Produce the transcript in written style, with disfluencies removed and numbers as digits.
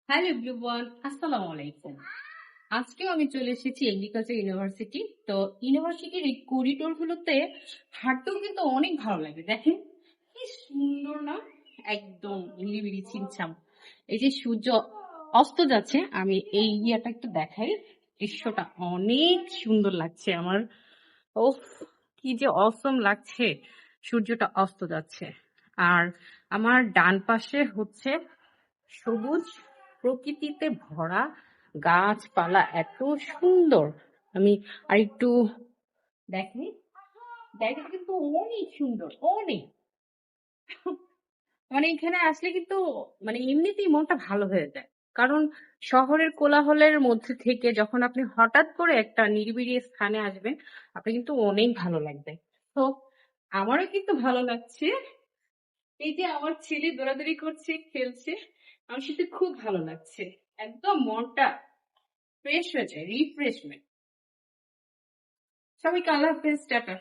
Hello everyone, আসসালামু আলাইকুম। আজকেও আমি চলে এসেছি এগ্রিকালচার ইউনিভার্সিটি। তো ইউনিভার্সিটির এই করিডোর গুলোতে হাঁটতেও কিন্তু অনেক ভালো লাগে। দেখেন কি সুন্দর না, একদম নিরিবিলি ছিমছাম। এই যে সূর্য অস্ত যাচ্ছে, আমি এই ইয়েটা একটু দেখাই। দৃশ্যটা অনেক সুন্দর লাগছে আমার। ওফ, কি যে অসম লাগছে, সূর্যটা অস্ত যাচ্ছে। আর আমার ডান পাশে হচ্ছে সবুজ প্রকৃতিতে ভরা গাছপালা, এত সুন্দর। আমি আরেকটু দেখি, দেখেন কিন্তু অনেক সুন্দর, অনেক। মানে এখানে আসলে কিন্তু মানে এমনিতেই মনটা ভালো হয়ে যায়। কারণ শহরের কোলাহলের মধ্যে থেকে যখন আপনি হঠাৎ করে একটা নিরিবিলি স্থানে আসবেন, আপনি কিন্তু অনেক ভালো লাগবে। তো আমারও কিন্তু ভালো লাগছে। এই যে আমার ছেলে দৌড়াদৌড়ি করছে, খেলছে, আমার সাথে খুব ভালো লাগছে। একদম মনটা ফ্রেশ হয়ে যায়, রিফ্রেশমেন্ট। সবাইকে আল্লাহ হাফেজ, টাটা।